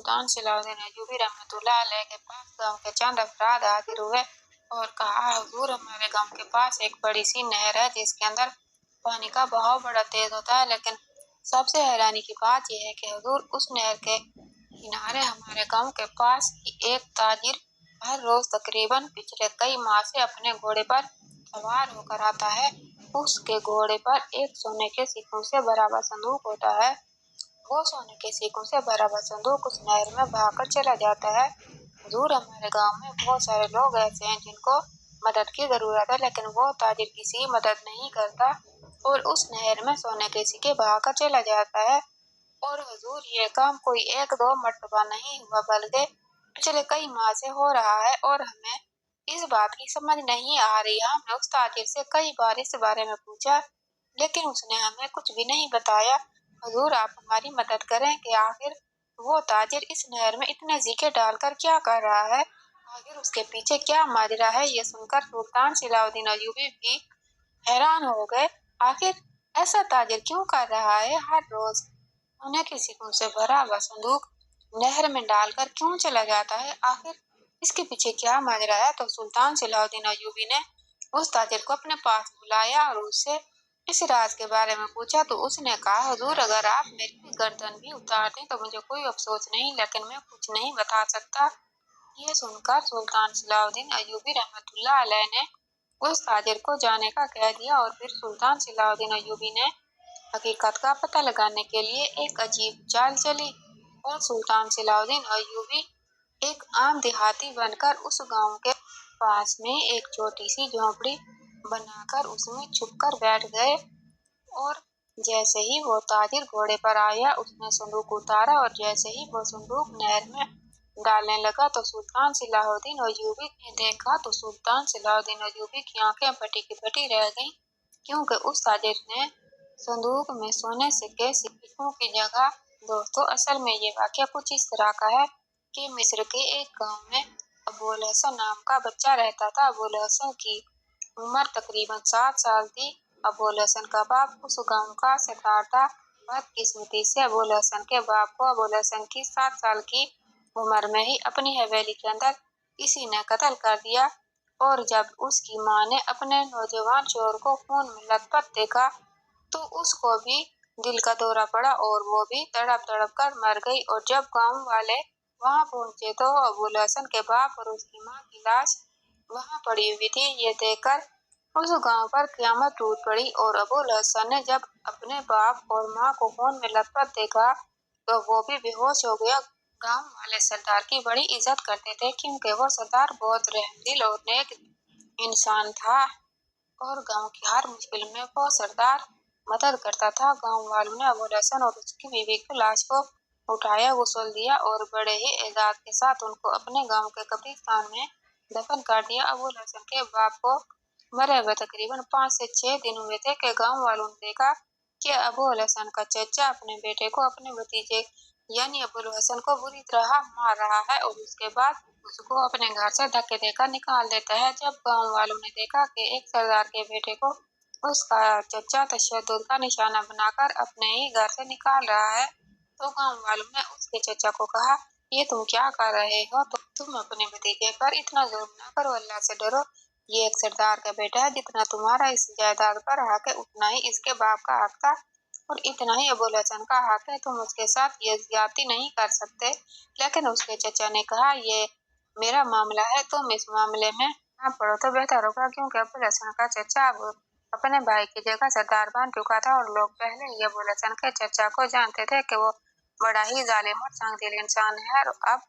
सुल्तान Salahuddin Ayyubi रहमतुल्लाह अलैह के पास गांव के चंद अफराद हाजिर हुए और कहा, हुजूर, हमारे गांव के पास एक बड़ी सी नहर है जिसके अंदर पानी का बहाव बड़ा तेज होता है, लेकिन सबसे हैरानी की बात यह है कि हुजूर, उस नहर के किनारे हमारे गांव के पास ही एक ताजिर हर रोज तकरीबन पिछले कई माह से अपने घोड़े पर सवार होकर आता है। उसके घोड़े पर एक सोने के सिक्कों से भरा हुआ संदूक होता है। वो सोने के सिक्कों से भरा हुआ संदूक उस नहर में बहाकर चला जाता है। हुजूर, हमारे गांव में बहुत सारे लोग ऐसे हैं जिनको मदद की जरूरत है, लेकिन वो ताजिर किसी मदद नहीं करता और उस नहर में सोने के सिक्के बहाकर चला जाता है। और हुजूर, ये काम कोई एक दो मर्तबा नहीं हुआ, बल्कि पिछले कई माह से हो रहा है और हमें इस बात की समझ नहीं आ रही। हमने उस ताजिर से कई बार इस बारे में पूछा, लेकिन उसने हमें कुछ भी नहीं बताया। हुजूर, आप हमारी मदद करें कि आखिर वो ताजिर इस नहर में इतने सिक्के डालकर क्या कर रहा है, आखिर उसके पीछे क्या माजरा है। ये सुनकर सुल्तान सलाहुद्दीन अय्यूबी भी हैरान हो गए। आखिर ऐसा ताजिर क्यों कर रहा है? हर रोज सोने के सिक्कों से भरा हुआ संदूक नहर में डालकर क्यों चला जाता है? आखिर इसके पीछे क्या माजरा है? तो सुल्तान सलाहुद्दीन अय्यूबी ने उस ताजिर को अपने पास बुलाया और उससे इस राज के बारे में पूछा। तो उसने कहा, हुजूर, अगर आप मेरी गर्दन भी उतार दें तो मुझे कोई अफसोस नहीं, लेकिन मैं कुछ नहीं बता सकता। ये सुनकर सुल्तान सलाहुद्दीन अय्यूबी रहमतुल्लाह अलैह ने उस ताजिर को जाने का कह दिया और फिर सुल्तान सलाहुद्दीन अय्यूबी ने हकीकत का पता लगाने के लिए एक अजीब चाल चली और सुल्तान सलाहुद्दीन अय्यूबी एक आम देहाती बनकर उस गांव के पास में एक छोटी सी झोपड़ी बनाकर उसमें छुपकर बैठ गए। और जैसे ही वो ताजिर घोड़े पर आया, उसने संदूक उतारा और जैसे ही वो संदूक नहर में डालने लगा तो सुल्तान सलाहुद्दीन अय्यूबी ने देखा तो सुल्तान सलाहुद्दीन अय्यूबी की आंखें फटी की फटी रह गईं, क्योंकि उस ताजिर ने संदूक में सोने के सिक्कों की जगह। दोस्तों, असल में ये वाकया कुछ इस तरह का है कि मिस्र के एक गांव में अबुल हसन नाम का बच्चा रहता था। अबुल हसन की उम्र तकरीबन 7 साल थी। अबुल हसन का बाप उस गांव का सरदार था। बदकिस्मती से अबुल हसन के बाप को अबुल हसन की 7 साल की उम्र में ही अपनी हवेली के अंदर किसी ने कत्ल कर दिया। और जब उसकी माँ ने अपने नौजवान शोहर को खून में लथपथ देखा तो उसको भी दिल का दौरा पड़ा और वो भी तड़प तड़प कर मर गई। और जब गांव वाले वहां पहुंचे तो अबुल हसन के बाप और उसकी माँ की लाश वहां पड़ी हुई थी। ये देखकर उस गांव पर क़यामत टूट पड़ी और अबुल हसन ने जब अपने बाप और माँ को खून में लथपथ देखा तो वो भी बेहोश हो गया। गांव वाले सरदार की बड़ी इज्जत करते थे, क्योंकि वो सरदार बहुत रहमदिल और नेक इंसान था और गांव की हर मुश्किल में वो सरदार मदद करता था। गांव वालों ने अबुल हसन और उसकी बीवी की लाश को उठाया, गुस्ल दिया और बड़े ही एजाज के साथ उनको अपने गांव के कब्रिस्तान में दफन कर दिया। अबुल हसन के बाप को मरे हुए तकरीबन 5 से 6 दिन हुए थे कि गांव वालों ने देखा कि अबुल हसन का चचा अपने बेटे को अपने भतीजे यानी अबुल हसन को बुरी तरह मार रहा है और उसके बाद उसको अपने घर से धक्के देकर निकाल देता है। जब गांव वालों ने देखा कि एक सरदार के बेटे को उसका चचा तशद्दुद का निशाना बनाकर अपने ही घर से निकाल रहा है, तो गांव वालों ने उसके चचा को कहा, ये तुम क्या कर रहे हो? तो तुम अपने भतीजे पर इतना जुल्म न करो, अल्लाह से डरो। ये एक सरदार का बेटा है, जितना तुम्हारा इस जायदाद पर हक है उतना ही इसके बाप का हक था और इतना ही अबुल हसन का हक है। तुम उसके साथ ये ज्यादती नहीं कर सकते। लेकिन उसके चचा ने कहा, ये मेरा मामला है, तुम इस मामले में ना पड़ो तो बेहतर होगा, क्योंकि अबुल हसन का चचा अब अपने भाई की जगह सरदार बन चुका था और लोग पहले ही अबुल हसन के चचा को जानते थे कि वो बड़ा ही जालिम और संगदिल इंसान है। और अब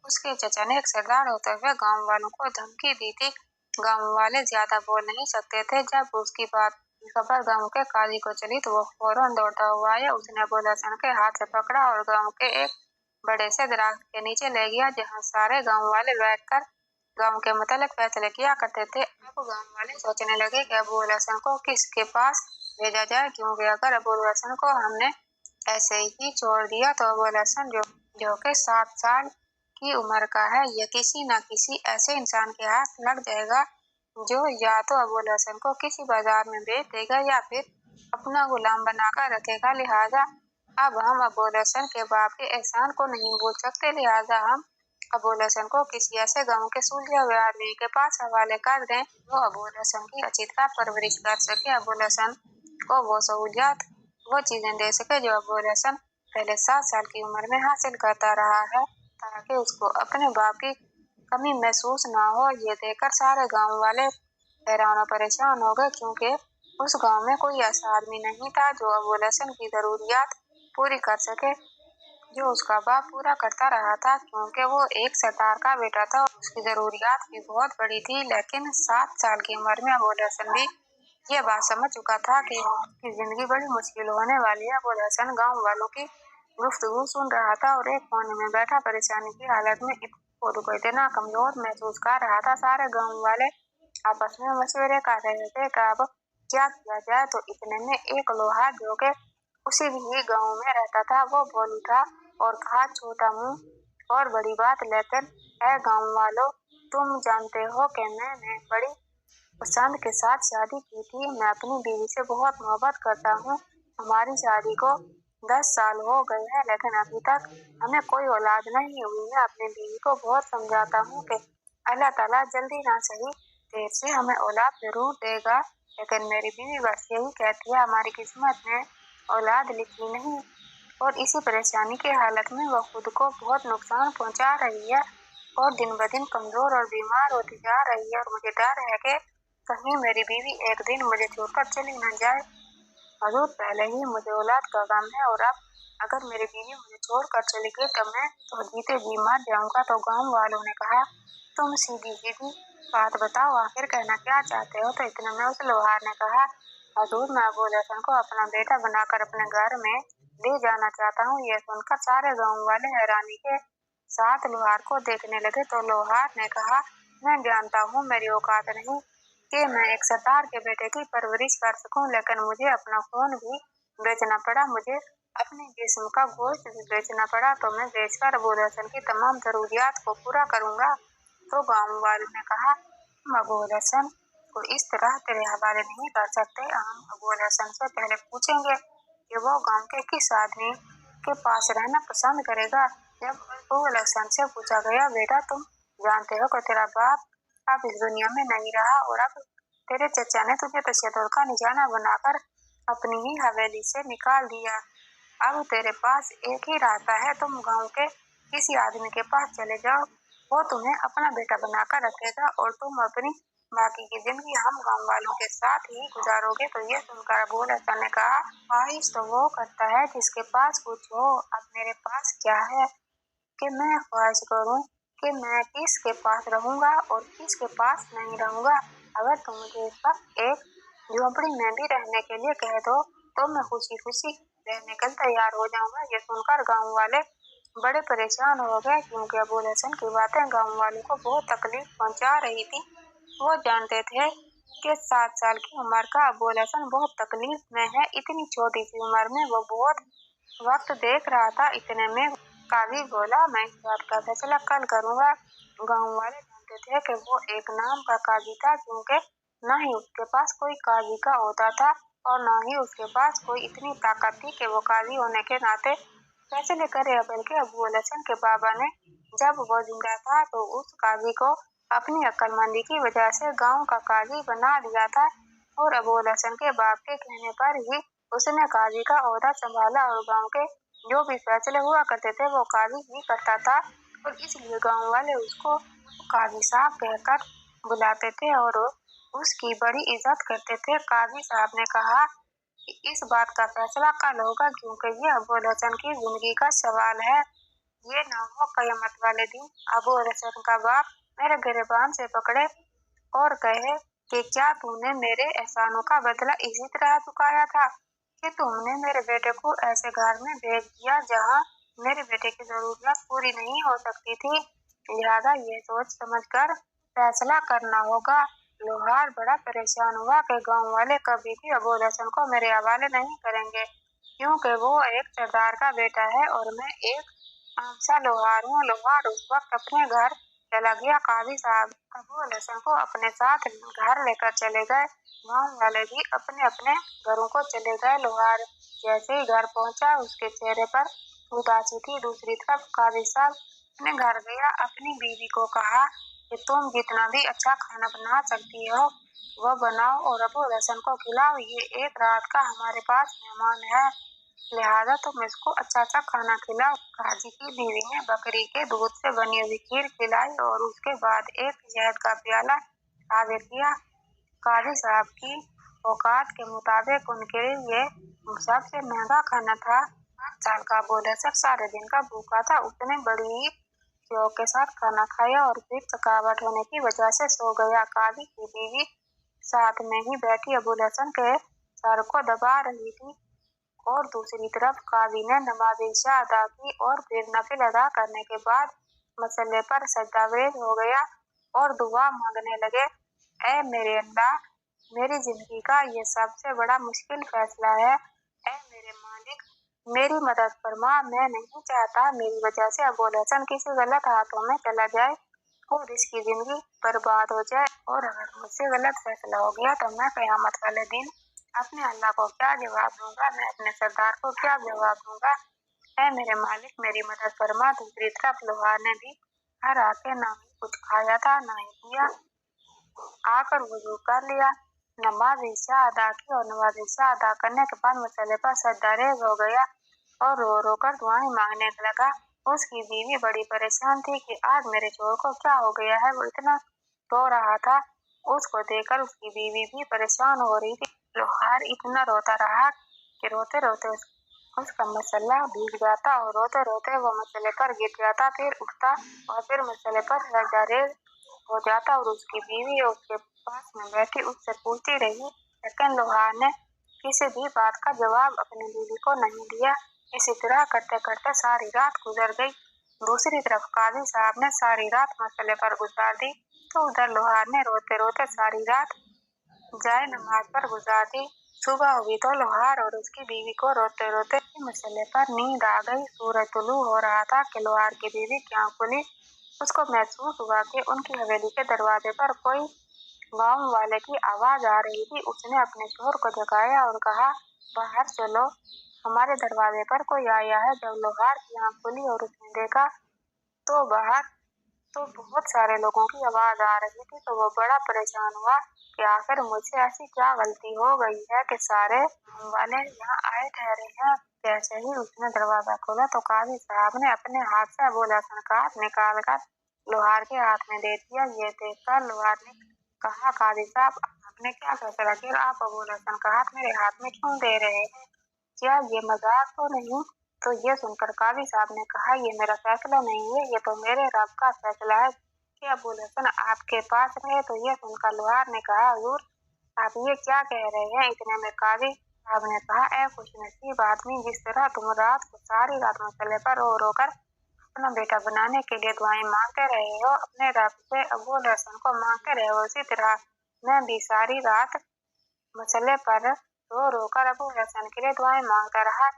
उसके चचा ने एक सरदार होते हुए गांव वालों को धमकी दी थी। गांव वाले ज्यादा बोल नहीं सकते थे। जब उसकी बात खबर गांव के काजी को चली तो वो फौरन दौड़ता हुआ आया। उसने अबुल हसन के हाथ से पकड़ा और गांव के एक बड़े से दरख्त के नीचे ले गया, जहां सारे गांव वाले बैठकर गांव के मुतालिक फैसले किया करते थे। अब गांव वाले सोचने लगे कि अबुल हसन को किसके पास भेजा जाए, क्योंकि अगर अबुल हसन को हमने ऐसे ही छोड़ दिया तो अबुल हसन जो कि 7 साल की उम्र का है, यह किसी न किसी ऐसे इंसान के हाथ लग जाएगा जो या तो अबुल हसन को किसी बाजार में बेच देगा या फिर अपना गुलाम बनाकर रखेगा। लिहाजा अब हम अबुल हसन के बाप के एहसान को नहीं भूल सकते, लिहाजा हम अबुल हसन को किसी ऐसे गाँव के सुलझे हुए आदमी के पास हवाले कर दें वो अबुल हसन की अच्छी तरह परवरिश कर सके, अबुल हसन को वो सहूलियात, वो चीजें दे सके जो अबुल हसन पहले 7 साल की उम्र में हासिल करता रहा है, ताकि उसको अपने बाप की कमी महसूस ना हो। ये देखकर सारे गाँव वाले हैरान और परेशान हो गए, क्योंकि उस गांव में कोई ऐसा आदमी नहीं था जो अबुल हसन की जरूरियात पूरी कर सके जो उसका बाप पूरा करता रहा था, क्योंकि वो एक सरदार का बेटा था और उसकी जरूरियात भी बहुत बड़ी थी। लेकिन 7 साल की उम्र में अबुल हसन भी ये बात समझ चुका था कि जिंदगी बड़ी मुश्किल होने वाली है। अबुल हसन गाँव वालों की गुफ्तगू सुन रहा था और एक कोने में बैठा परेशानी की हालत में इतना कमजोर महसूस कर रहा था। सारे गाँव वाले आपस में मशवरे कर रहे थे कि अब क्या किया जाए, तो इतने में एक लोहार जो के उसी ही गांव में रहता था वो बोल उठा और कहा, छोटा मुंह और बड़ी बात, लेकिन ऐ गांव वालों, तुम जानते हो कि मैंने बड़ी पसंद के साथ शादी की थी। मैं अपनी बीवी से बहुत मोहब्बत करता हूँ। हमारी शादी को 10 साल हो गए हैं, लेकिन अभी तक हमें कोई औलाद नहीं हुई। मैं अपनी बीवी को बहुत समझाता हूँ कि अल्लाह ताला जल्दी ना सही देर से हमें औलाद जरूर देगा, लेकिन मेरी बीवी बस यही कहती है हमारी किस्मत में औलाद लिखी नहीं, और इसी परेशानी की हालत में वो खुद को बहुत नुकसान पहुंचा रही है और दिन ब दिन कमजोर और बीमार होती जा रही है, और मुझे डर है कि कहीं मेरी बीवी एक दिन मुझे छोड़कर चली न जाए। हजूर, पहले ही मुझे औलाद का गम है और अब अगर मेरी बीवी मुझे छोड़कर चली गई तो मैं तो जीते जी मर जाऊंगा। तो गाँव वालों ने कहा, तुम सीधी सीधी बात बताओ, आखिर कहना क्या चाहते हो। तो इतने में उस लोहार ने कहा, हजूर, मैं अबुल हसन को अपना बेटा बनाकर अपने घर में ले जाना चाहता हूँ। ये सुनकर सारे गाँव वाले हैरानी के साथ लोहार को देखने लगे। तो लोहार ने कहा, मैं जानता हूँ मेरी औकात नहीं कि मैं एक सरदार के बेटे की परवरिश कर सकूं, लेकिन मुझे अपना खून भी बेचना पड़ा, मुझे अपने जिस्म का गोश्त भी बेचना पड़ा, तो मैं बेचकर अबुल हसन की तमाम जरूरियात को पूरा करूंगा। तो गाँव वालों ने कहा, हम अबुल हसन को इस तरह तेरे हवाले नहीं कर सकते। हम अबुल हसन से पहले पूछेंगे कि वो गाँव के किस आदमी के पास रहना पसंद करेगा। जब अबुल हसन से पूछा गया, बेटा तुम जानते हो कि तेरा बाप अब इस दुनिया में नहीं रहा और अब तेरे चचा ने तुझे तशद्दुद का निशाना बनाकर अपनी ही हवेली से निकाल दिया। अब तेरे पास एक ही रास्ता है, तुम गांव के किसी आदमी के पास चले जाओ, वो तुम्हें अपना बेटा बनाकर रखेगा और तुम अपनी बाकी की जिंदगी हम गांव वालों के साथ ही गुजारोगे। तो ये सुनकर अबुल हसन ने कहा, ख्वाहिश तो वो करता है जिसके पास कुछ हो, अब मेरे पास क्या है कि मैं ख्वाहिश करूं कि मैं किसके पास रहूंगा और किसके पास नहीं रहूंगा। अगर तुम मुझे इस वक्त एक झोपड़ी में भी रहने के लिए कह दो तो मैं खुशी खुशी रहने के लिए तैयार हो जाऊंगा। ये सुनकर गाँव वाले बड़े परेशान हो गए, क्योंकि अबुल हसन की बातें गाँव वालों को बहुत तकलीफ पहुंचा रही थी। वो जानते थे कि 7 साल की उम्र का अबुल हसन बहुत तकलीफ में है। इतनी छोटी सी उम्र में वो बहुत वक्त देख रहा था। इतने में काजी बोला, मैं इस बात का फैसला कल करूंगा। गाँव वाले जानते थे कि वो एक नाम का काजी था, क्योंकि न ही उसके पास कोई काजी का होता था और न ही उसके पास कोई इतनी ताकत थी कि वो काजी होने के नाते फैसले करे। बल्कि अबुल हसन के बाबा ने जब वो जिंदा था तो उस काजी को अपनी अक्लमंदी की वजह से गाँव का काजी बना दिया था, और अबुल हसन के बाप के कहने पर ही उसने काजी का ओहदा संभाला और गाँव के जो भी फैसले हुआ करते थे वो काजी ही करता था, और इसलिए गाँव वाले उसको काजी साहब कहकर बुलाते थे और उसकी बड़ी इज्जत करते थे। काजी साहब ने कहा कि इस बात का फैसला कल होगा, क्योंकि ये अबुल हसन की जिंदगी का सवाल है। ये न हो कयामत वाले दिन अबुल हसन का बाप मेरे गिरबान से पकड़े और कहे कि क्या तूने मेरे एहसानों का बदला इसी तरह चुकाया था कि तुमने मेरे बेटे को ऐसे घर में भेज दिया जहाँ मेरे बेटे की जरूरत पूरी नहीं हो सकती थी। लिहाजा ये सोच समझकर फैसला करना होगा। लोहार बड़ा परेशान हुआ कि गाँव वाले कभी भी अबुल हसन को मेरे हवाले नहीं करेंगे, क्योंकि वो एक सरदार का बेटा है और मैं एक आम सा लोहार हूँ। लोहार उस वक्त अपने घर चला गया। काजी साहब अबू हसन को अपने साथ घर लेकर चले गए। गाँव वाले भी अपने अपने घरों को चले गए। लोहार जैसे ही घर पहुंचा उसके चेहरे पर उदासी थी। दूसरी तरफ काजी साहब अपने घर गया, अपनी बीवी को कहा कि तुम जितना भी अच्छा खाना बना सकती हो वो बनाओ और अबू हसन को खिलाओ। ये एक रात का हमारे पास मेहमान है, लिहाजा तुम इसको अच्छा अच्छा खाना खिलाओ। काजी की बीवी ने बकरी के दूध से बनी हुई खीर खिलाई और उसके बाद एक शहद का प्याला हाजिर किया। काजी साहब की औकात के मुताबिक उनके लिए सबसे महंगा खाना था। 5 साल का अबू हसन सारे दिन का भूखा था। उसने बड़ी शौक के साथ खाना खाया और फिर थकावट होने की वजह से सो गया। काजी की बीवी साथ में ही बैठी अबू हसन के सर को दबा रही थी और दूसरी तरफ काजी ने नमाज इशा अदा की और फिर नफिल अदा करने के बाद मसले पर सजदावेज हो गया और दुआ मांगने लगे। ऐ मेरे अल्लाह, मेरी जिंदगी का ये सबसे बड़ा मुश्किल फैसला है। ऐ मेरे मालिक, मेरी मदद फरमा। मैं नहीं चाहता मेरी वजह से अबू हसन किसी गलत हाथों में चला जाए और इसकी जिंदगी बर्बाद हो जाए, और अगर मुझसे गलत फैसला हो गया तो मैं क़यामत वाले दिन अपने अल्लाह को क्या जवाब दूंगा, मैं अपने सरदार को क्या जवाब दूंगा। ऐ मेरे मालिक, मेरी मदद फरमा। दूसरी तरफ लोहार ने भी घर आके ना ही कुछ खाया था ना ही पिया, आकर वजू कर लिया, नमाज इशा अदा की और नमाज इशा अदा करने के बाद मसले पर सजदारेज हो गया और रो रो कर दुआएं मांगने लगा। उसकी बीवी बड़ी परेशान थी कि आज मेरे शौहर को क्या हो गया है, वो इतना रो रहा था। उसको देखकर उसकी बीवी भी परेशान हो रही थी। लोहार इतना रोता रहा कि रोते रोते उसका मसला भीग जाता और रोते रोते वो मसले पर गिर जाता, फिर उठता और फिर मसले पर सजदारेज हो जाता और उसकी बीवी उसके पास में बैठी उससे पूछती रही, लेकिन लोहार ने किसी भी बात का जवाब अपनी बीवी को नहीं दिया। इसी तरह करते करते सारी रात गुजर गई। दूसरी तरफ काजी साहब ने सारी रात मसले पर गुजार दी, तो उधर लोहार ने रोते रोते सारी रात जाए नमाज पर गुजार दी। सुबह हुई तो लोहार और उसकी बीवी को रोते रोते मसले पर नींद आ गई। सूरज तुलू हो रहा था कि लोहार की बीवी की आंख खुली। उसको महसूस हुआ कि उनकी हवेली के दरवाजे पर कोई गांव वाले की आवाज आ रही थी। उसने अपने शोहर को जगाया और कहा, बाहर चलो, हमारे दरवाजे पर कोई आया है। जब लोहार की आंख खुली और उसने देखा तो बाहर तो बहुत सारे लोगों की आवाज आ रही थी, तो वो बड़ा परेशान हुआ कि आखिर मुझसे ऐसी क्या गलती हो गई है कि सारे वाले यहाँ आए ठहरे हैं। जैसे ही उसने दरवाजा खोला तो काजी साहब ने अपने हाथ से अबू हसन का हाथ निकाल कर लोहार के हाथ में दे दिया। ये देखकर लोहार ने कहा, काजी साहब, आपने क्या फैसला किया? आप अबू हसन का हाथ मेरे हाथ में क्यों दे रहे हैं? क्या ये मजाक तो नहीं? तो ये सुनकर काजी साहब ने कहा, ये मेरा फैसला नहीं है, ये तो मेरे रब का फैसला है कि अबू हसन आपके पास रहे। तो ये सुनकर लोहार ने कहा, हुजूर, आप ये क्या कह रहे हैं? इतने में काजी साहब ने कहा, ऐ खुशनसीब आदमी, जिस तरह तुम रात को सारी रात मसले पर रो रो कर अपना बेटा बनाने के लिए दुआएं मांगते रहे हो, अपने रब से अबू हसन को मांगते रहे हो, उसी तरह मैं भी सारी रात मसले पर रो रो कर अबू हसन के लिए दुआएं मांगता रहा।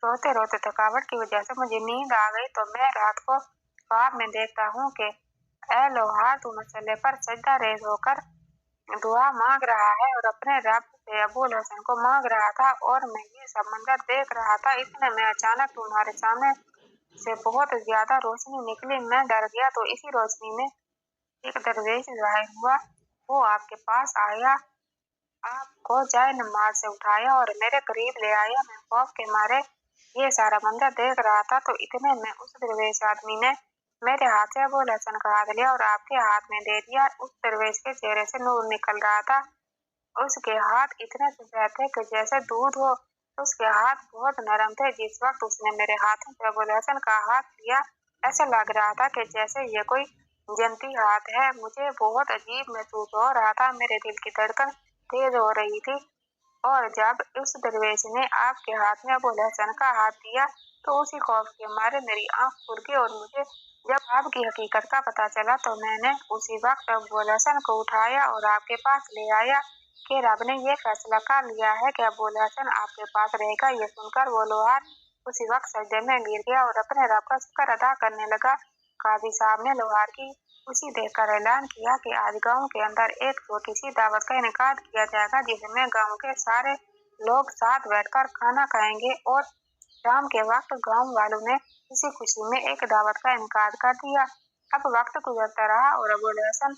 रोते रोते थकावट की वजह से मुझे नींद आ गई, तो मैं रात को ख्वाब में देखता हूँ कि ऐ लोहार, तू मसले पर सजदा रेज होकर दुआ मांग रहा है और अपने रब से अबू हसन को मांग रहा था, और मैं ये सब मंजर देख रहा था। इतने में अचानक तुम्हारे सामने से बहुत ज्यादा रोशनी निकली। मैं डर गया, तो इसी रोशनी में एक दरवेश जाहिर हुआ। वो आपके पास आया, आपको जाए नमाज से उठाया और मेरे करीब ले आया। मैं खौफ के मारे ये सारा मंजर देख रहा था, तो इतने में उस दरवेश आदमी ने मेरे हाथ से अबू हसन का हाथ लिया और आपके हाथ में दे दिया। उस दरवेश के चेहरे से नूर निकल रहा था। उसके हाथ इतने सफेद थे कि जैसे दूध हो। उसके हाथ बहुत नरम थे। जिस वक्त उसने मेरे हाथों से अबू हसन का हाथ लिया, ऐसा लग रहा था कि जैसे ये कोई जंती हाथ है। मुझे बहुत अजीब महसूस हो रहा था। मेरे दिल की धड़कन तेज हो रही थी, और जब उस दरवेश ने आपके हाथ में अबू हसन का हाथ दिया, तो उसी खौफ के मारे मेरी आंख खुल गई, और मुझे जब आपकी हकीकत का पता चला तो मैंने उसी वक्त अबू हसन को उठाया और आपके पास ले आया कि रब ने ये फैसला कर लिया है कि अबू हसन आपके पास रहेगा। ये सुनकर वो लोहार उसी वक्त सजदे में गिर गया और अपने रब का शुक्र अदा करने लगा। काजी साहब ने लोहार की खुशी देकर ऐलान किया कि आज गांव के अंदर एक छोटी सी दावत का इनेकाद किया जाएगा, जिसमें गांव के सारे लोग साथ बैठकर खाना खाएंगे। और शाम के वक्त गांव वालों ने इसी खुशी में एक दावत का इनेकाद कर दिया। अब वक्त गुजरता रहा और अबुल हसन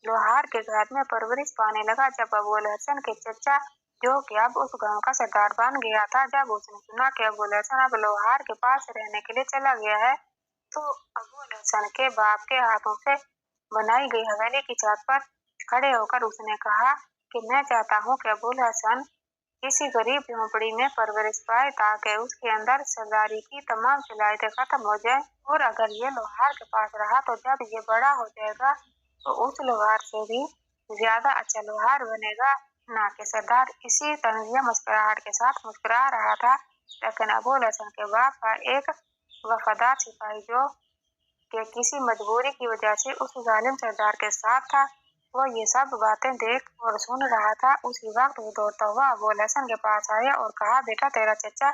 लोहार के घर में परवरिश पाने लगा। जब अबुल हसन के चचा, जो कि अब उस गांव का सरदार बन गया था, जब उसने सुना कि अबुल हसन अब लोहार के पास रहने के लिए चला गया है, तो अबुल हसन के बाप के हाथों से बनाई गई हवेली की छत पर खड़े होकर उसने कहा कि मैं चाहता हूँ कि अबुल हसन किसी गरीब झोंपड़ी में परवरिश पाए, ताकि उसके अंदर सरदारी की तमाम सलाहियतें खत्म हो जाए। और अगर ये लोहार के पास रहा तो जब ये बड़ा हो जाएगा तो उस लोहार से भी ज्यादा अच्छा लोहार बनेगा, ना कि सरदार। इसी तंजिया मुस्कुराहट के साथ मुस्कुरा रहा था, लेकिन अबुल हसन के बाप का एक वफादार सिपाही, जो कि किसी मजबूरी की वजह से उस जालिम सरदार के साथ था, वो ये सब बातें देख और सुन रहा था। उसी वक्त वो दौड़ता हुआ अबुल हसन के पास आया और कहा, बेटा, तेरा चचा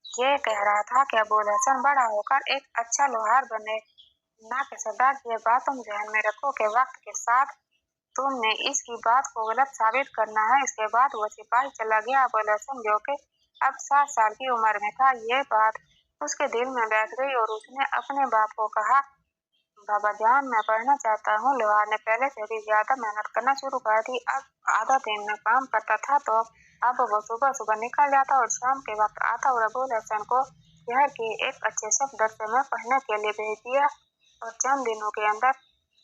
ये कह रहा था कि अबुल हसन बड़ा होकर एक अच्छा लोहार बने, ना कि सरदार। ये बात तुम ध्यान में रखो कि वक्त के साथ तुमने इसकी बात को गलत साबित करना है। इसके बाद वो सिपाही चला गया। अबुल हसन, जो कि अब 7 साल की उम्र में था, ये बात उसके दिल में बैठ गई और उसने अपने बाप को कहा, बाबा जान, मैं पढ़ना चाहता हूँ। लोहार ने पहले से भी ज्यादा मेहनत करना शुरू कर दी। अब आधा दिन में काम करता था, तो अब वो सुबह सुबह निकल जाता और शाम के वक्त आता और अबुल हसन को शहर के एक अच्छे मदरसे में पढ़ने के लिए भेज दिया। और चंद दिनों के अंदर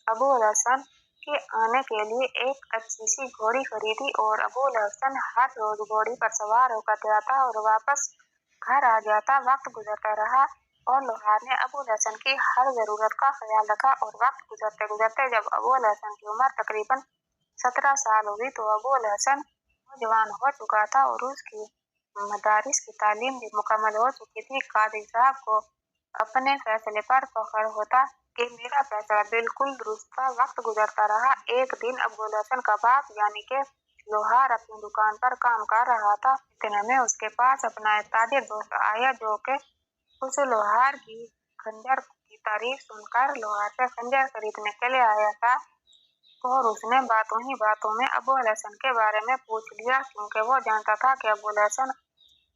अबुल हसन के आने के लिए एक अच्छी सी घोड़ी खरीदी और अबुल हसन हर रोज घोड़ी पर सवार होकर जाता और वापस घर आ जाता। वक्त गुजरता रहा और लोहार ने अबुल हसन की हर जरूरत का ख्याल रखा। और वक्त गुजरते गुजरते जब अबुल हसन की उम्र तकरीबन 17 साल हुई, तो अबुल हसन जवान हो चुका था और उसकी मदारिस की तालीम भी मुकम्मल हो चुकी थी। काजी साहब को अपने फैसले पर फख्र होता कि मेरा फैसला बिल्कुल दुरुस्त था। वक्त गुजरता रहा। एक दिन अबुल हसन का बाप, यानी के लोहार, अपनी दुकान पर काम कर रहा था। इतने में उसके पास अपना एक ताजिर दोस्त आया, जो कि उस लोहार की खंजर की तारीफ सुनकर लोहार से खंजर खरीदने के लिए आया था। और उसने बातों ही बातों में अबुल हसन के बारे में पूछ लिया, क्योंकि वो जानता था कि अबुल हसन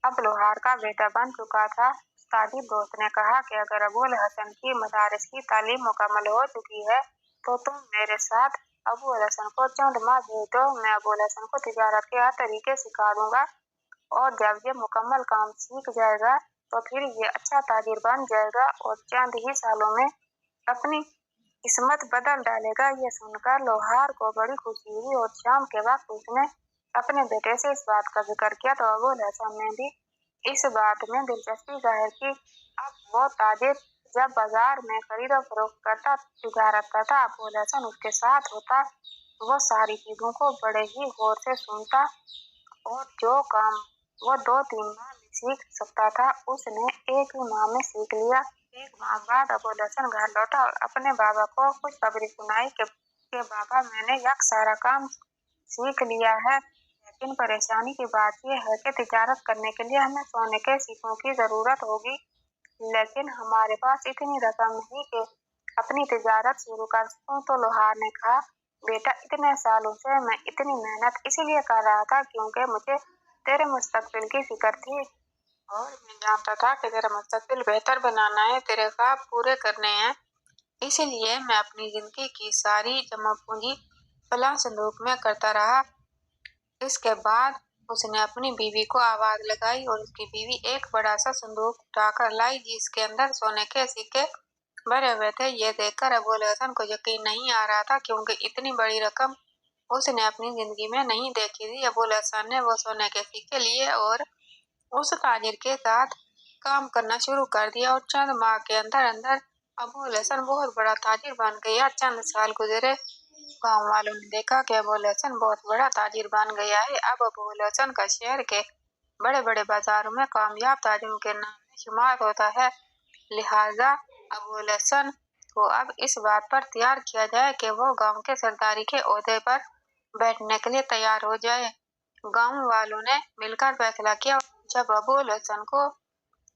अब लोहार का बेटा बन चुका था। ताजिर दोस्त ने कहा कि अगर अबुल हसन की मदारिस की तालीम मुकम्मल हो चुकी है, तो तुम मेरे साथ अबुल हसन को चंद माह भेज दो। मैं अबुल हसन को तिजारत के हर तरीके सिखा दूंगा, और जब ये मुकम्मल काम सीख जाएगा तो फिर ये अच्छा ताजिर बन जाएगा और चंद ही सालों में अपनी किस्मत बदल डालेगा। ये सुनकर लोहार को बड़ी खुशी हुई और शाम के वक्त उसने अपने बेटे से इस बात का जिक्र किया, तो अबुल हसन ने भी इस बात में दिलचस्पी जाहिर की। अब वो ताजिर जब बाजार में खरीदो फरोख्त करता, तिजारत करता, अबुल हसन उसके साथ होता। वो सारी चीजों को बड़े ही गौर से सुनता और जो काम वो 2-3 माह में सीख सकता था, उसने एक ही माह में सीख लिया। एक माह बाद अबुल हसन घर लौटा और अपने बाबा को खुशखबरी सुनाई कि बाबा, मैंने यह सारा काम सीख लिया है, लेकिन परेशानी की बात यह है कि तिजारत करने के लिए हमें सोने के सिक्कों की जरूरत होगी, लेकिन हमारे पास इतनी रकम नहीं कि अपनी तिजारत शुरू कर सकूं। तो लोहार ने कहा, बेटा, इतने सालों से मैं इतनी मेहनत इसीलिए कर रहा था क्योंकि मुझे तेरे मुस्तकबिल की फिक्र थी, और मैं जानता था कि तेरा मुस्तकबिल बेहतर बनाना है, तेरे ख्वाब पूरे करने हैं। इसीलिए मैं अपनी जिंदगी की सारी जमा पूंजी फलां संदूक में करता रहा। इसके बाद उसने अपनी बीवी को आवाज लगाई और उसकी बीवी एक बड़ा सा संदूक उठाकर लाई, जिसके अंदर सोने के सिक्के भरे हुए थे। ये देखकर अबुल हसन को यकीन नहीं आ रहा था, क्योंकि इतनी बड़ी रकम उसने अपनी जिंदगी में नहीं देखी थी। अबुल हसन ने वो सोने के सिक्के लिए और उस ताजिर के साथ काम करना शुरू कर दिया, और चंद माह के अंदर अंदर अबुल हसन बहुत बड़ा ताजिर बन गया। चंद साल गुजरे, गांव वालों ने देखा कि अबुल हसन बहुत बड़ा ताजिर बन गया है। अब अबुल हसन का शहर के बड़े बड़े बाजारों में कामयाब ताजिरों के नाम में शुमार होता है। लिहाजा अबुल हसन को अब इस बात पर तैयार किया जाए कि वो गांव के सरदारी के ओहदे पर बैठने के लिए तैयार हो जाए। गांव वालों ने मिलकर फैसला किया। जब अबुल हसन को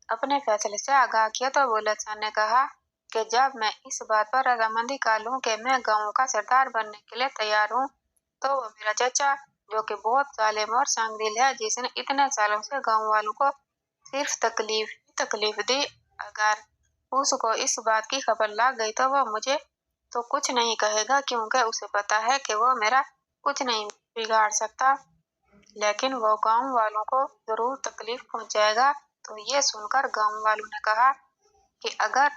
अपने फैसले से आगाह किया, तो अबुल हसन ने कहा कि जब मैं इस बात पर रजामंदी कर लूं कि मैं गांव का सरदार बनने के लिए तैयार हूं, तो वो मेरा चाचा, जो कि बहुत जालिम और संगदिल है, जिसने इतने सालों से गांव वालों को सिर्फ तकलीफ दी, अगर उसको इस बात की खबर लग गई तो वो मुझे तो कुछ नहीं कहेगा, क्योंकि उसे पता है कि वो मेरा कुछ नहीं बिगाड़ सकता, लेकिन वो गांव वालों को जरूर तकलीफ पहुंचाएगा। तो ये सुनकर गांव वालों ने कहा कि अगर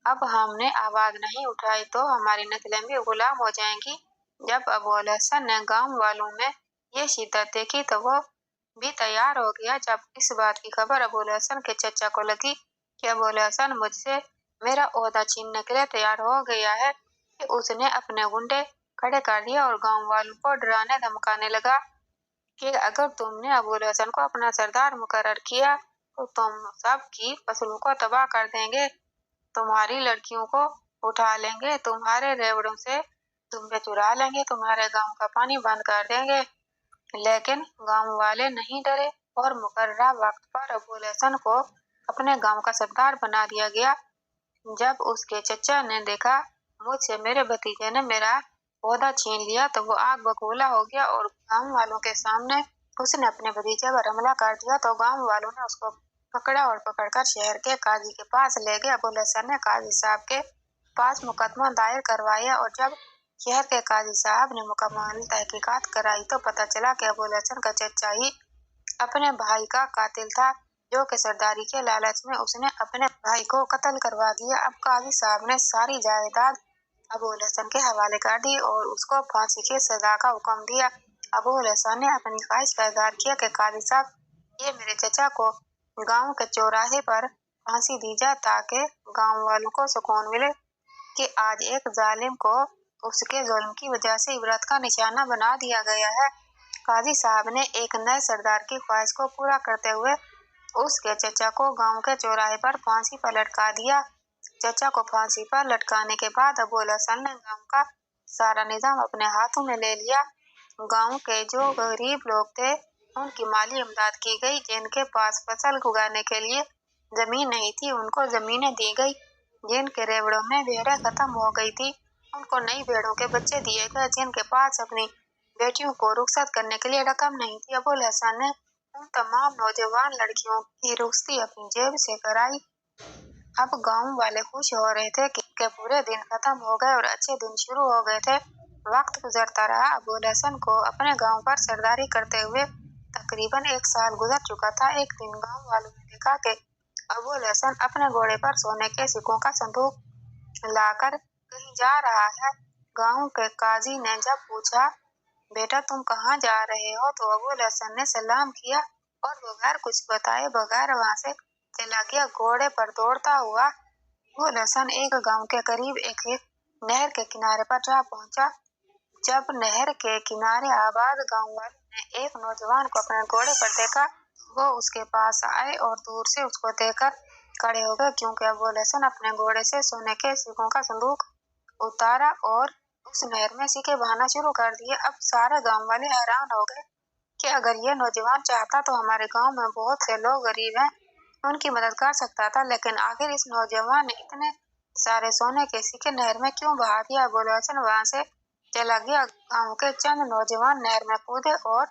अब हमने आवाज नहीं उठाई तो हमारी नस्लें भी गुलाम हो जाएंगी। जब अबू अल हसन ने गांव वालों में ये शिद्दत देखी तो वो भी तैयार हो गया। जब इस बात की खबर अबू अल हसन के चचा को लगी कि अबू अल हसन मुझसे मेरा ओहदा छीनने के लिए तैयार हो गया है, कि उसने अपने गुंडे खड़े कर दिए और गांव वालों को डराने धमकाने लगा कि अगर तुमने अबू अल हसन को अपना सरदार मुकर्रर किया तो तुम सब की फसलों को तबाह कर देंगे, तुम्हारी लड़कियों को उठा लेंगे, तुम्हारे रेवड़ों से तुम्हें चुरा लेंगे, तुम्हारे गांव का पानी बंद कर देंगे। लेकिन गांव वाले नहीं डरे और मुकर्ररा वक्त पर अबू अल हसन को अपने गांव का सरदार बना दिया गया। जब उसके चचा ने देखा मुझसे मेरे भतीजे ने मेरा ओहदा छीन लिया तो वो आग बबूला हो गया और गांव वालों के सामने उसने अपने भतीजे पर हमला कर दिया। तो गांव वालों ने उसको पकड़ा और पकड़कर शहर के काजी के पास ले गए। अबू अल हसन ने काजी साहब के पास मुकदमा दायर करवाया और जब शहर के काजी साहब ने मुकम्मल तहकीकात कराई तो पता चला कि अबू अल हसन का चचा ही अपने भाई का कातिल था, जो कि सरदारी के लालच में उसने अपने भाई को कत्ल करवा दिया। अब काजी साहब ने सारी जायदाद अबू अल हसन के हवाले कर दी और उसको फांसी की सजा का हुक्म दिया। अबू अल हसन ने अपनी ख्वाहिश का इजहार किया कि काजी साहब, ये मेरे चचा को गांव के चौराहे पर फांसी दी जाए ताकि गांव वालों को सुकून मिले कि आज एक जालिम को उसके जुल्म की वजह से इबरत का निशाना बना दिया गया है। काजी साहब ने एक नए सरदार की ख्वाहिश को पूरा करते हुए उसके चचा को गांव के चौराहे पर फांसी पर लटका दिया। चचा को फांसी पर लटकाने के बाद अबू अल हसन ने गांव का सारा निजाम अपने हाथों में ले लिया। गांव के जो गरीब लोग थे उनकी माली इमदाद की गई, जिनके पास फसल उगाने के लिए जमीन नहीं थी उनको जमीनें दी गई, जिनके रेवड़ों में भेड़ें खत्म हो गई थी उनको नई भेड़ों के बच्चे दिए गए, जिनके पास अपनी बेटियों को रुखसत करने के लिए रकम नहीं थी। अबू अल हसन ने उन तमाम नौजवान लड़कियों की रुखसती अपनी जेब से कराई। अब गांव वाले खुश हो रहे थे कि बुरे दिन खत्म हो गए और अच्छे दिन शुरू हो गए थे। वक्त गुजरता रहा। अबू अल हसन को अपने गांव पर सरदारी करते हुए तकरीबन 1 साल गुजर चुका था। एक दिन गांव वालों ने देखा कि अबू अल हसन अपने घोड़े पर सोने के सिक्कों का संदूक लाकर कहीं जा रहा है। गांव के काजी ने जब पूछा, बेटा तुम कहाँ जा रहे हो, तो अबू अल हसन ने सलाम किया और बगैर कुछ बताए बगैर वहां से चला गया। घोड़े पर दौड़ता हुआ अबू अल हसन एक गांव के करीब एक नहर के किनारे पर जा पहुंचा। जब नहर के किनारे आबाद गांव वालों ने एक नौजवान को अपने घोड़े पर देखा, वो उसके पास आए और दूर से उसको देखकर खड़े हो गए, क्योंकि अबू अल हसन अपने घोड़े से सोने के सिक्कों का संदूक उतारा और उस नहर में सिक्के बहाना शुरू कर दिए। अब सारे गांव वाले हैरान हो गए कि अगर ये नौजवान चाहता तो हमारे गांव में बहुत से लोग गरीब हैं, उनकी मदद कर सकता था, लेकिन आखिर इस नौजवान ने इतने सारे सोने के सिक्के नहर में क्यों बहा दिया। अबू अल हसन वहां से चला गया। गांव के चंद नौजवान नहर में कूदे और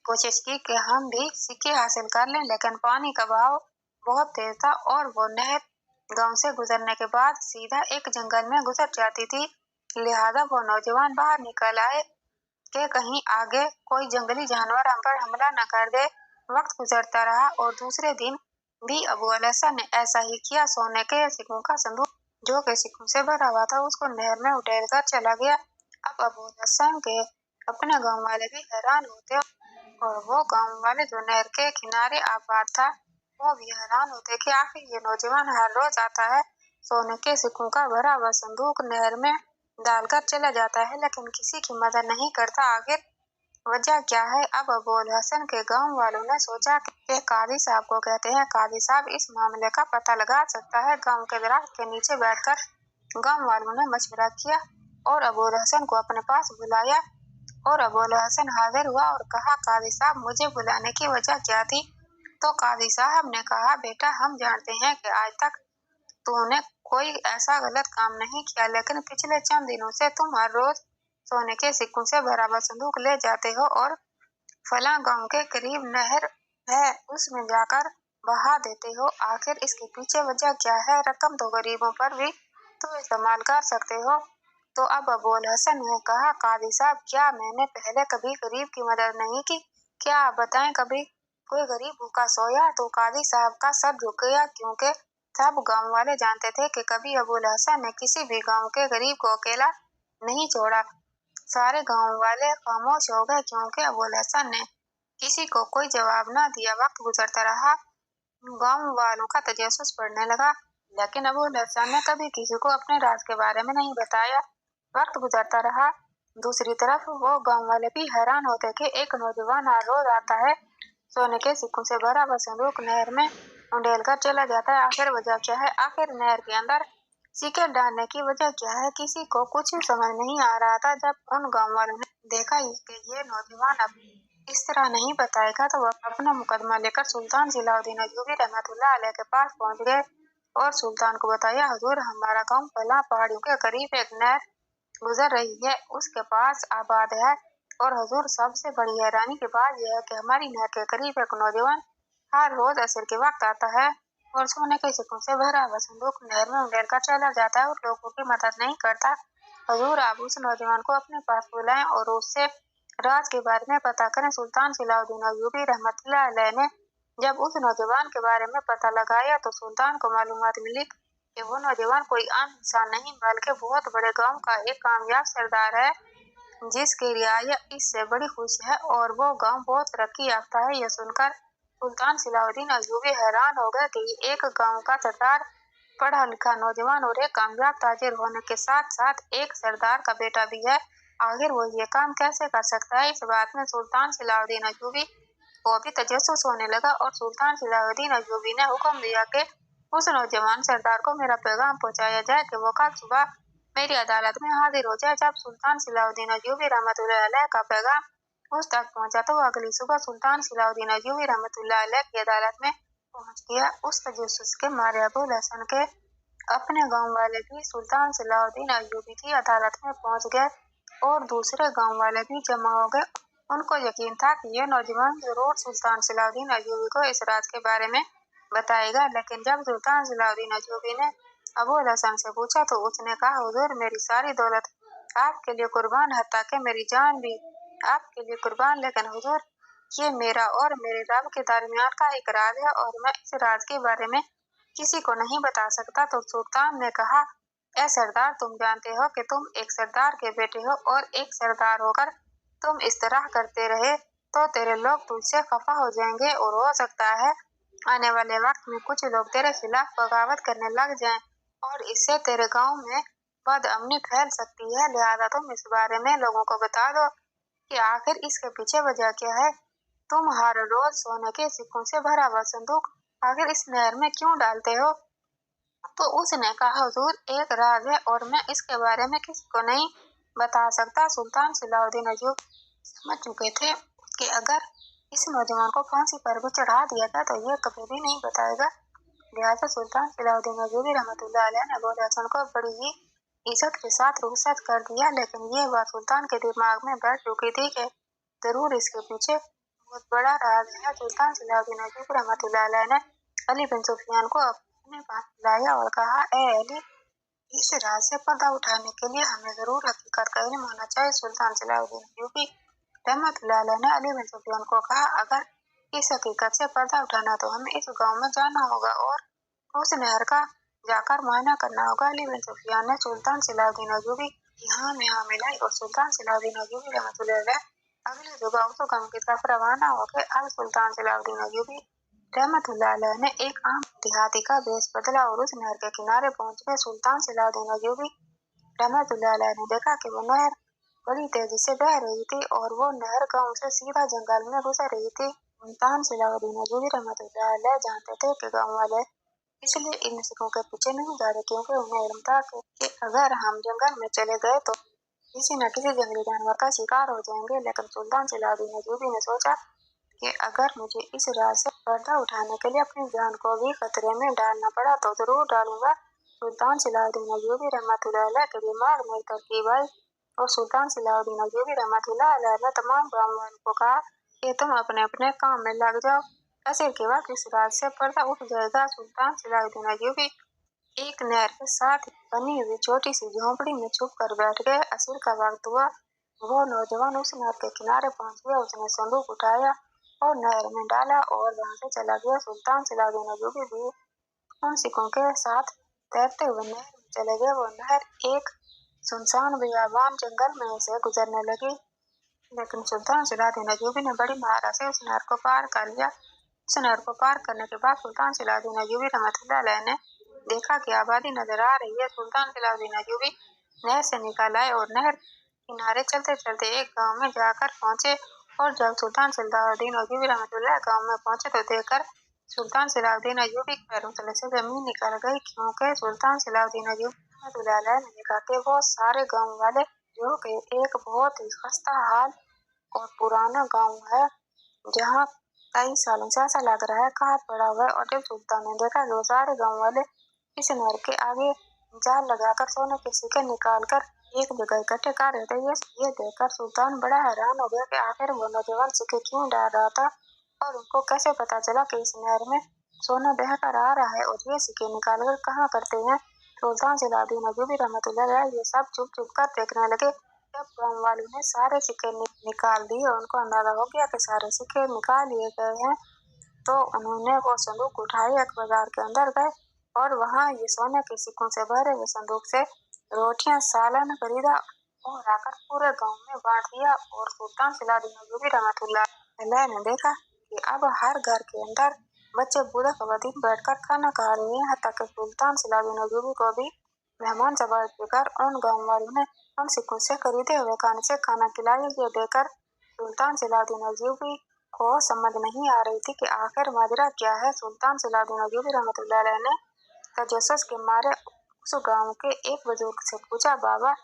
कोशिश की कि हम भी सिक्के हासिल कर लें, लेकिन पानी का बहाव बहुत तेज था और वो नहर गांव से गुजरने के बाद सीधा एक जंगल में गुजर जाती थी। लिहाजा वो नौजवान बाहर निकल आए कि कहीं आगे कोई जंगली जानवर हम पर हमला न कर दे। वक्त गुजरता रहा और दूसरे दिन भी अबू अल हसन ने ऐसा ही किया। सोने के सिक्कों का संदूक जो कि सिक्कों से भरा हुआ था उसको नहर में उठेर कर चला गया। अब अबू अल हसन के अपने गांव वाले भी हैरान होते और वो गांव वाले जो नहर के किनारे आबाद था वो भी हैरान होते कि आखिर ये नौजवान हर रोज आता है, सोने के सिक्कों का भरा हुआ संदूक नहर में डालकर चला जाता है, लेकिन किसी की मदद नहीं करता, आखिर वजह क्या है। अब अबू अल हसन के गांव वालों ने सोचा कि काजी साहब को कहते हैं, काजी साहब इस मामले का पता लगा सकता है। गांव के दरख्त के नीचे बैठकर गांव वालों ने मशवरा किया और अबू अल हसन को अपने पास बुलाया और अबू अल हसन हाजिर हुआ और कहा, काजी साहब मुझे बुलाने की वजह क्या थी। तो काजी साहब ने कहा, बेटा हम जानते हैं कि आज तक तूने कोई ऐसा गलत काम नहीं किया, लेकिन पिछले चंद दिनों से तुम हर रोज सोने के सिक्कों से भरा हुआ संदूक ले जाते हो और फलां गांव के करीब नहर है उसमें जाकर बहा देते हो। आखिर इसके पीछे वजह क्या है? रकम तो गरीबों पर भी तो इस्तेमाल कर सकते हो। तो अब अबुल हसन ने कहा, काजी साहब, क्या मैंने पहले कभी गरीब की मदद नहीं की? क्या आप बताएं, कभी कोई गरीब भूखा सोया? तो काजी साहब का सर झुक गया, क्योंकि सब गांव वाले जानते थे कि कभी अबुल हसन ने किसी भी गांव के गरीब को अकेला नहीं छोड़ा। सारे गांव वाले खामोश हो गए, क्योंकि अबुल हसन ने किसी को कोई जवाब न दिया। वक्त गुजरता रहा, गांव वालों का तजस्सुस बढ़ने लगा, लेकिन अबुल हसन ने कभी किसी को अपने राज के बारे में नहीं बताया। वक्त गुजरता रहा, दूसरी तरफ वो गांव वाले भी हैरान होते कि एक नौजवान हर रोज आता है, सोने के सिक्कों से भरा हुआ संदूक नहर में उंडेल कर चला जाता है। आखिर वजह क्या है? आखिर नहर के अंदर सिक्के डालने की वजह क्या है? किसी को कुछ समझ नहीं आ रहा था। जब उन गांव वालों ने देखा कि ये नौजवान अब इस तरह नहीं बताएगा, तो वह अपना मुकदमा लेकर सुल्तान सलाहुद्दीन अय्यूबी रहमतुल्लाह अलैह के पास पहुंच गए और सुल्तान को बताया, हुजूर, हमारा गांव फलां पहाड़ियों के करीब एक नहर गुजर रही है, उसके पास आबाद है, और हुजूर, सबसे बड़ी हैरानी की बात यह है कि हमारी नहर के करीब एक नौजवान हर रोज असर के वक्त आता है और सोने के सिक्कों से भरा हुआ संदूक नहर में उंडेल कर चला जाता है और लोगों की मदद नहीं करता। हुजूर, आप उस नौजवान को अपने पास बुलाएं और उससे राज के बारे में पता करें। सुल्तान सलाहुद्दीन अय्यूबी रहमतुल्लाह अलैह ने जब उस नौजवान के बारे में पता लगाया, तो सुल्तान को मालूमात मिली कि वो नौजवान कोई आम इंसान नहीं, बल्कि बहुत बड़े गांव का एक कामयाब सरदार है, जिसकी रियाया इससे बड़ी खुश है और वो गांव बहुत तरक्की याफ्ता है। यह सुनकर सुल्तान सलाहुद्दीन अय्यूबी हैरान हो गए कि एक गांव का सरदार, पढ़ा लिखा नौजवान और एक कामयाब ताजिर होने के साथ साथ एक सरदार का बेटा भी है। आखिर वो ये काम कैसे कर सकता है? इस बात में सुल्तान सलाहुद्दीन अय्यूबी को भी तजस्सुस होने लगा और सुल्तान सलाहुद्दीन अय्यूबी ने हुक्म दिया कि उस नौजवान सरदार को मेरा पैगाम पहुंचाया जाए कि वो कल सुबह मेरी अदालत में हाजिर हो जाए। जब सुल्तान सलाहुद्दीन अय्यूबी रहमतुल्लाह अलैह का पैगाम उस तक पहुंचा, तो अगली सुबह सुल्तान सलाहुद्दीन अय्यूबी रहमतुल्लाह अलैह की अदालत में पहुंच गया। उस तजस्सुस के मारे अबुल हसन के अपने गांव वाले भी सुल्तान सलाहुद्दीन अय्यूबी की अदालत में पहुंच गए और दूसरे गांव वाले भी जमा हो गए। उनको यकीन था कि यह नौजवान जरूर सुल्तान सलाहुद्दीन अय्यूबी को इस राज के बारे में बताएगा। लेकिन जब सुल्तान सलाहुद्दीन अय्यूबी ने अबुल हसन से पूछा, तो उसने कहा, हुजूर, मेरी सारी दौलत आपके लिए कुर्बान, हत्ता कि मेरी जान भी आपके लिए कुर्बान। लेकिन हुजूर, ये मेरा और मेरे रब के दरमियान का एक राज है और मैं इस राज के बारे में किसी को नहीं बता सकता। तो सुल्तान ने कहा, ए सरदार, तुम जानते हो कि तुम एक सरदार के बेटे हो और एक सरदार होकर तुम इस तरह करते रहे तो तेरे लोग तुझसे खफा हो जाएंगे और हो सकता है आने वाले वक्त में कुछ लोग तेरे खिलाफ बगावत करने लग जाएं और इससे तेरे गांव में बदअमनी फैल सकती है। लिहाजा तुम इस बारे में लोगों को बता दो कि आखिर इसके पीछे वजह क्या है। तुम हर रोज सोने के सिक्कों से भरा हुआ संदूक आखिर इस नहर में क्यों डालते हो? तो उसने कहा, हुजूर, एक राज है और मैं इसके बारे में किसी को नहीं बता सकता। सुल्तान सलाहुद्दीन अय्यूबी समझ चुके थे कि अगर इस नौजवान को फांसी पर भी चढ़ा दिया था, तो ये कभी भी नहीं बताएगा। लिहाजा सुल्तान सलाहुद्दीन अय्यूबी रहमतुल्लाह अलैह ने अबुल हसन को बड़ी ही इज्जत के साथ रुखसत कर दिया। लेकिन ये बात सुल्तान के दिमाग में बैठ चुकी थी कि जरूर इसके पीछे बहुत बड़ा राज है। सुल्तान सलाहुद्दीन अय्यूबी रहमतुल्लाह अलैह ने अली बिन सुफियान को अपने पास बुलाया और कहा, ए अली, इस राज से पर्दा उठाने के लिए हमें जरूर हकीकत का इल्म होना चाहिए। सुल्तान सलाहुद्दीन अय्यूबी रहमतुल्लाह अलैह ने अली बिन सुफियान को कहा, अगर इस हकीकत से पर्दा उठाना तो हमें इस गांव में जाना होगा और उस नहर का जाकर मुआयना करना होगा। अली बिन सुफियान ने सुल्तान सलाहुद्दीन अय्यूबी यहाँ में हाँ मिलाई और सुल्तान सलाहुद्दीन अय्यूबी रहमतुल्लाह अलैह अगली सुबह उस गांव की तरफ रवाना हो गए। अब सुल्तान सलाहुद्दीन अय्यूबी रहमतुल्लाह अलैह ने एक आम देहाती का भेष बदला और उस नहर के किनारे पहुंच गए। सुल्तान सलाहुद्दीन अय्यूबी रहमतुल्लाह अलैह ने देखा कि वो नहर बड़ी तेजी से बह रही थी और वो नहर गांव से सीधा जंगल में गुजर रही थी। सुल्तान सलाहुद्दीन अय्यूबी रहमतुल्लाह अलैह जानते थे कि गांव वाले इसलिए इन सिखों के पीछे नहीं जा रहे क्योंकि उन्हें इल्म था कि अगर हम जंगल में चले गए तो किसी न किसी जंगली जानवर का शिकार हो जाएंगे। लेकिन सुल्तान सलाहुद्दीन अय्यूबी ने सोचा कि अगर मुझे इस राज से पर्दा उठाने के लिए अपनी जान को भी खतरे में डालना पड़ा तो जरूर डालूंगा। सुल्तान सलाहुद्दीन अय्यूबी रहमतुल्लाह अलैह के दिमाग में तरकीब आई और सुल्तान सलाहुद्दीन अय्यूबी रहमतुल्लाह अलैह ने तमाम गाँव वालों को कहा कि तुम अपने अपने काम में लग जाओ, असर के वक्त इस रात से पर्दा उठ जाएगा। सुल्तान सलाहुद्दीन अय्यूबी एक नहर के साथ बनी हुई छोटी सी झोंपड़ी में छुप कर बैठ गए। असर का वक्त हुआ, वो नौजवान उस नहर के किनारे पहुंच गया। उसने संदूक उठाया और नहर में डाला और वहां से चला गया। सुल्तान सलाहुद्दीन अय्यूबी भी उन सिखों के साथ तैरते हुए नहर में चले गए। वो नहर एक सुनसान बियाबान जंगल में से गुजरने लगी, लेकिन सुल्तान सलाहुद्दीन अय्यूबी ने बड़ी महारत से उस नहर को पार कर लिया। उस नहर को पार करने के बाद सुल्तान सलाहुद्दीन अय्यूबी रहमतुल्लाह अलैह ने देखा कि आबादी नजर आ रही है। सुल्तान सलाहुद्दीन अय्यूबी नहर से निकल आए और नहर किनारे चलते चलते एक गांव में जाकर पहुंचे। और जब सुल्तान सलाहुद्दीन अय्यूबी रहमतुल्लाह गांव में पहुंचे तो देखकर सुल्तान सलाहुद्दीन अय्यूबी के पैरों तले से जमीन निकल गई, क्योंकि सुल्तान सलाहुद्दीन अय्यूबी रहमतुल्लाह अलैह ने देखा कि वो सारे गांव वाले जो कि एक बहुत ही खस्ता हाल और पुराना गांव है, जहाँ कई सालों से ऐसा लग रहा है कहा पड़ा हुआ है। और जब सुल्तान ने देखा कि वो सारे गांव वाले इस नहर के आगे जाल लगाकर सोने के सिक्के निकालकर एक जगह इकट्ठे कर रहे थे, ये देखकर सुल्तान बड़ा हैरान हो गया कि आखिर वो नौजवान सिक्के क्यों डाल रहा था और उनको कैसे पता चला कि इस नहर में सोना बहकर आ रहा है और ये सिक्के निकालकर कहाँ करते हैं। सुल्तान सलाहुद्दीन अय्यूबी रहमतुल्लाह अलैह ये सब चुप चुप कर देखने लगे। जब गाँव वालों ने सारे सिक्के निकाल दिए, उनको अंदाजा हो गया कि सारे सिक्के निकाल लिए गए हैं, तो उन्होंने वो संदूक उठाए, एक बाजार के अंदर गए और वहाँ ये सोने के सिक्कों से भरे हुए संदूक से रोटियां सालन खरीदा और आकर पूरे गांव में बांट दिया। और सुल्तान सलाहुद्दीन अय्यूबी रहमतुल्लाह अलैह ने देखा कि अब हर घर के अंदर बच्चे बूढ़े खवातीन बैठकर खाना खा रहे हैं। हत्ता कि सुल्तान सलाहुद्दीन अय्यूबी को भी मेहमान सवार देकर उन गाँव वालों ने उन सिक्कों से खरीदे हुए खाने से खाना खिलाया। ये देखकर सुल्तान सलाहुद्दीन अय्यूबी को समझ नहीं आ रही थी कि आखिर माजरा क्या है। सुल्तान सलाहुद्दीन अय्यूबी रहमतुल्लाह अलैह ने तजस्सुस के मारे उस गांव के एक बुजुर्ग से पूछा, बाबा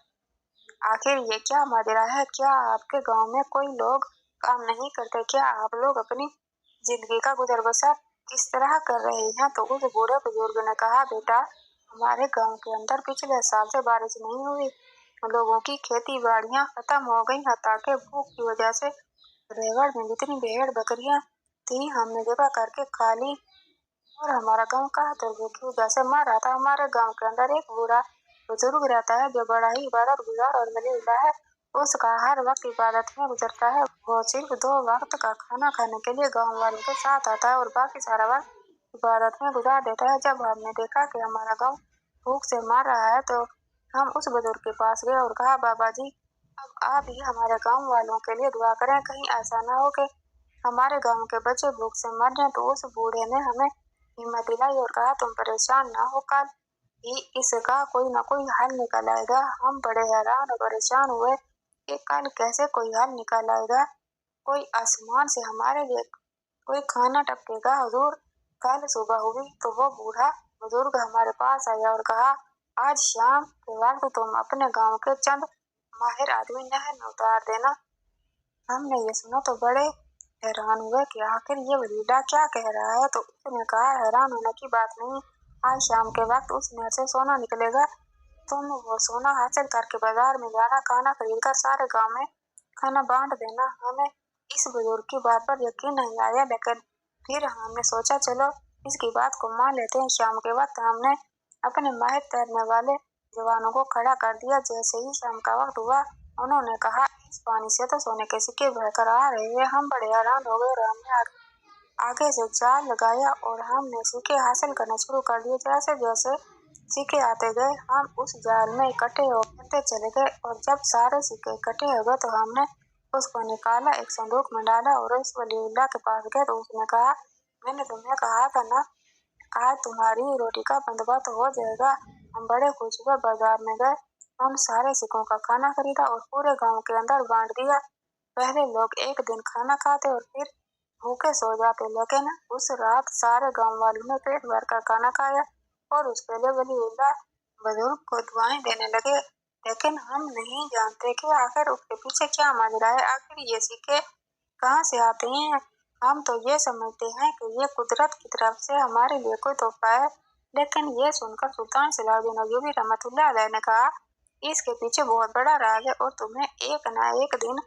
आखिर ये क्या माजरा है? क्या आपके गांव में कोई लोग काम नहीं करते? क्या आप लोग अपनी जिंदगी का गुजर बसर किस तरह कर रहे हैं? तो उस बूढ़े बुजुर्ग ने कहा, बेटा हमारे गांव के अंदर पिछले साल से बारिश नहीं हुई, लोगों की खेती बाड़ियां खत्म हो गई, हत्ता कि भूख की वजह से रेवड़ में जितनी भेड़ बकरियां थी हमने जगह करके खा ली और हमारा गांव कहा तो की वजह से मर रहा था। हमारे गांव के अंदर एक बूढ़ा बुजुर्ग रहता है जो बड़ा ही इबादत गुजार और वलीउल्लाह है। उसका हर वक्त इबादत में गुजरता है। वो सिर्फ 2 वक्त का खाना खाने के लिए गांव वालों के साथ आता है और बाकी सारा वक्त इबादत में गुजार देता है। जब हमने देखा कि हमारा गांव भूख से मर रहा है तो हम उस बुजुर्ग के पास गए और कहा, बाबा जी अब आप ही हमारे गाँव वालों के लिए दुआ करें, कहीं ऐसा ना हो कि हमारे गाँव के बच्चे भूख से मर जाएं। तो उस बूढ़े ने हमें हिम्मत दिलाई और कहा, तुम परेशान ना हो, कल ही इसका कोई ना कोई हल निकल आएगा। हम बड़े हैरान और परेशान हुए कि कल कैसे कोई हल निकल आएगा, कोई आसमान से हमारे लिए कोई खाना टपकेगा। हुजूर कल सुबह हुई तो वो बूढ़ा बुजुर्ग हमारे पास आया और कहा, आज शाम के वक्त तुम अपने गांव के चंद माहिर आदमी नहर में उतार देना। हमने ये सुना तो बड़े हैरान हुए कि आखिर ये वलीला क्या कह रहा है। तो उसने कहा, हैरान होने की बात नहीं, आज शाम के वक्त उस नहर से सोना निकलेगा, तुम वो सोना हासिल करके बाजार में जाना, खाना खरीद कर सारे गांव में खाना बांट देना। हमें इस बुजुर्ग की बात पर यकीन नहीं आया, लेकिन फिर हमने सोचा चलो इसकी बात को मान लेते हैं। शाम के वक्त हमने अपने माहिर तैरने वाले जवानों को खड़ा कर दिया। जैसे ही शाम का वक्त हुआ उन्होंने कहा, इस पानी से तो सोने के सिक्के बहकर आ रहे हैं। हम बड़े हैरान हो गए और हमने आगे से जाल लगाया और हमने सिक्के हासिल करना शुरू कर दिए। जैसे जैसे सिक्के आते गए हम उस जाल में इकट्ठे होते चले गए और जब सारे सिक्के इकट्ठे हो गए तो हमने उसको निकाला, एक संदूक में डाला और उस वलीउल्लाह के पास गए। तो उसने कहा, मैंने तुम्हें कहा था ना, आज तुम्हारी रोटी का बंदोबस्त हो जाएगा। हम बड़े खुश हुए, बाजार में गए, हम सारे सिक्कों का खाना खरीदा और पूरे गांव के अंदर बांट दिया। पहले लोग एक दिन खाना खाते और फिर भूखे सो जाते, लेकिन उस रात सारे गांव वालों ने पेट भर कर खाना खाया और उस पहले वलीउल्लाह बुजुर्ग को दुआएं देने लगे। लेकिन हम नहीं जानते कि आखिर उसके पीछे क्या माजरा है, आखिर ये सिक्के कहाँ से आते हैं। हम तो ये समझते हैं कि ये कुदरत की तरफ से हमारे लिए कोई तोहफा है, लेकिन ये सुनकर सुल्तान सलाहुद्दीन अय्यूबी रहमतुल्लाह अलैह ने कहा, इसके पीछे बहुत बड़ा राज है और तुम्हें एक न एक दिन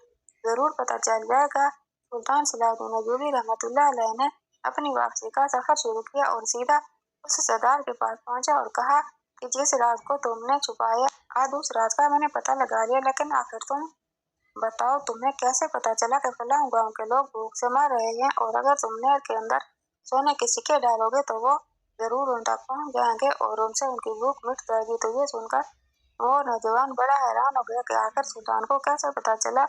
जरूर पता चल जाएगा। सुल्तान सलाहुद्दीन अय्यूबी रहमतुल्लाह अलैह ने अपनी वापसी का सफर शुरू किया और सीधा उस सरदार के पास पहुंचा और कहा कि जिस राज को तुमने छुपाया आज उस राज का मैंने पता लगा लिया, लेकिन आखिर तुम बताओ तुम्हें कैसे पता चला कि फलां गांव के लोग भूख से मर रहे हैं और अगर तुम नहर के अंदर सोने के सिक्के डालोगे तो वो जरूर उन तक पहुंच जाएंगे और उनसे उनकी भूख मिट जाएगी। तो ये सुनकर वो नौजवान बड़ा हैरान हो गया कि आखिर सुल्तान को कैसे पता चला,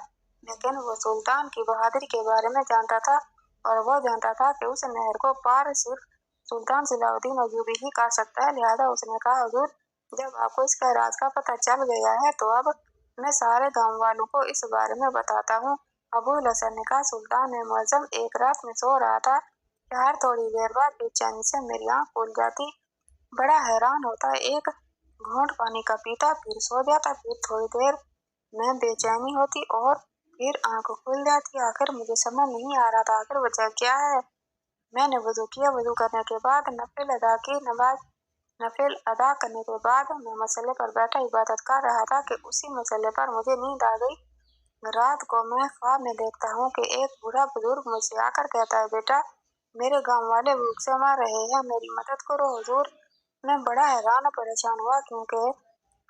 लेकिन वो सुल्तान की बहादुरी के बारे में जानता था और वो जानता था कि उस नहर को पार सिर्फ सुल्तान सलाहुद्दीन अय्यूबी ही कर सकता है। लिहाजा उसने कहा, हुजूर, जब आपको इसका राज का पता चल गया है तो अब मैं सारे गांव वालों को इस बारे में बताता हूँ। अबुल हसन ने कहा, सुल्तान ने मुअज्जम एक रात में सो रहा था कि हर थोड़ी देर बाद बेचैनी से मेरी आँख खुल जाती, बड़ा हैरान होता, एक घूंट पानी का पीता, फिर सो जाता, फिर थोड़ी देर में बेचैनी होती और फिर आँख खुल जाती। आखिर मुझे समझ नहीं आ रहा था आखिर वजह क्या है। मैंने वजू किया, वजू करने के बाद नफिल अदा करने के बाद मैं मसले पर बैठा इबादत कर रहा था कि उसी मसले पर मुझे नींद आ गई। रात को मैं ख्वाब में देखता हूँ कि एक बूढ़ा बुजुर्ग मुझसे आकर कहता है, बेटा, मेरे गांव वाले भूख से मर रहे हैं, मेरी मदद करो हुजूर। मैं बड़ा हैरान और परेशान हुआ क्योंकि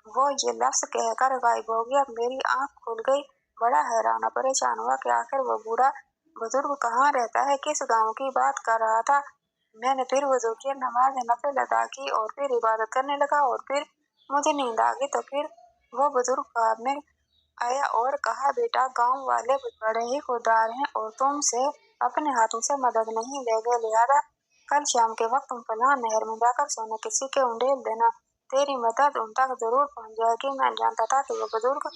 वो ये लफ्ज कहकर गायब हो गया। मेरी आंख खुल गई। बड़ा हैरान और परेशान हुआ कि आखिर वो बूढ़ा बुजुर्ग कहाँ रहता है, किस गांव की बात कर रहा था। मैंने फिर वजू किया, नमाज नफिल अदा की और फिर इबादत करने लगा और फिर मुझे नींद आ गई। तो फिर वो बुजुर्ग ख्वाब में आया और कहा, बेटा, गांव वाले बड़े ही खुददार हैं और तुमसे अपने हाथों से मदद नहीं लेंगे, लिहाजा कल शाम के वक्त तुम फलां नहर में जाकर सोने के सिक्के उंडेल देना, तेरी मदद उन तक जरूर पहुंच जाएगी। मैं जानता था कि वो बुजुर्ग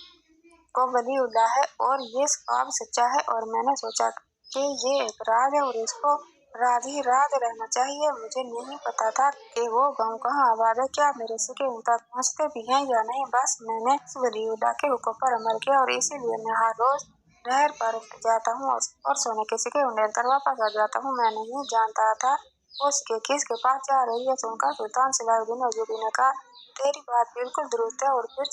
को वलीउल्लाह है और ये ख्वाब सच्चा है और मैंने सोचा कि ये एक राज है और इसको राज ही राज रहना चाहिए। मुझे नहीं पता था कि वो गांव कहाँ आबाद है, क्या मेरे सिक्के उन तक पहुँचते भी हैं या नहीं। बस मैंने इस वलीउल्लाह के हुक्म पर अमल किया और इसीलिए मैं हर रोज नहर पर जाता हूँ और सोने के सिक्के उंडेल कर वापस आ जाता हूँ। मैं नहीं जानता था वो सिक्के किसके पास जा रही है। सुनकर सुल्तान सलाहुद्दीन अय्यूबी ने कहा, तेरी बात बिल्कुल दुरुस्त है और फिर